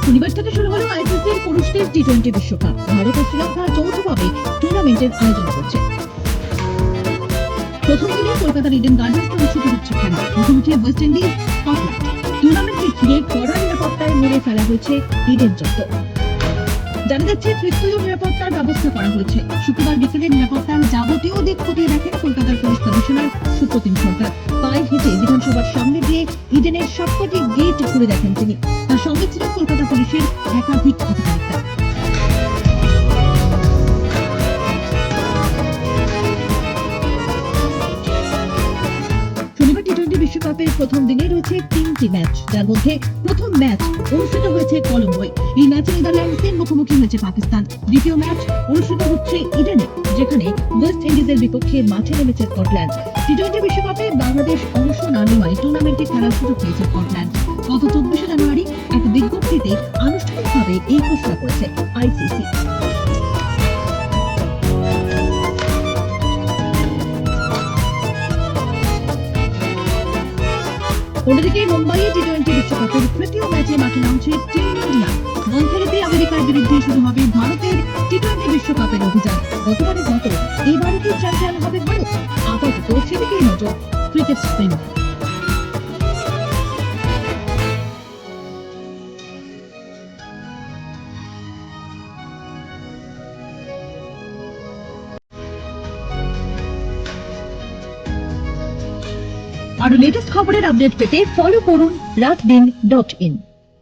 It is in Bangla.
শনিবার থেকে শুরু হলো আইসিসির পুরুষদের টি-20 বিশ্বকাপ। ভারত ও শ্রীলঙ্কা যৌথভাবে টুর্নামেন্টের আয়োজন করছে। প্রথম দিনে কলকাতার ইডেন গার্ডেন্সে অনুষ্ঠিত হচ্ছে খেলা। মুখোমুখি ওয়েস্ট ইন্ডিজ, স্কটল্যান্ড। টুর্নামেন্টকে ঘিরে কড়া নিরাপত্তায় মেরে ফেলা হয়েছে ইডেন চত্বর। জানা যাচ্ছে তৃতীয় নিরাপত্তার ব্যবস্থা করা হয়েছে। শুক্রবার বিকেলে নিরাপত্তার যাবতীয় দিক খতিয়ে দেখেন কলকাতার পুলিশ কমিশনার সুপ্রতিম সরকার। পায়ে হেঁটে বিধানসভার সামনে দিয়ে ইডেনের সবকটি গেট খুলে দেখেন তিনি। তার সঙ্গে ছিলেন কলকাতা পুলিশের একাধিক আধিকারিকরা। শনিবার টি-20 বিশ্বকাপের প্রথম দিনে রয়েছে 3টি ম্যাচ, যার মধ্যে প্রথম ম্যাচ অনুষ্ঠিত হয়েছে কলম্বোয়। এই ম্যাচে নেদারল্যান্ডসের মুখোমুখি হয়েছে পাকিস্তান। দ্বিতীয় ম্যাচ অনুষ্ঠিত হচ্ছে ইডেনে, যেখানে ওয়েস্ট ইন্ডিজের বিপক্ষে মাঠে নেমেছে স্কটল্যান্ড। টি-20 বিশ্বকাপে বাংলাদেশ অংশ না নেওয়ায় টুর্নামেন্টে খেলার সুযোগ পেয়েছে স্কটল্যান্ড। গত 24শে জানুয়ারি এক বিজ্ঞপ্তিতে আনুষ্ঠানিকভাবে এই ঘোষণা করেছে আইসিসি। অন্যদিকে মুম্বাইয়ে টি-20 বিশ্বকাপের তৃতীয় ম্যাচে মাঠে নামছে টিম ইন্ডিয়া। মন্থেরিতে আমেরিকার বিরুদ্ধে শুরু হবে ভারতের টি-20 বিশ্বকাপের অভিযান। গতবারের মতো এবারও কি চ্যাম্পিয়ন হবে ভারত? আপাতত সেদিকেই নজর ক্রিকেট প্রেমী। আরো লেটেস্ট খবরের আপডেট পেতে ফলো করুন রাতদিন.in।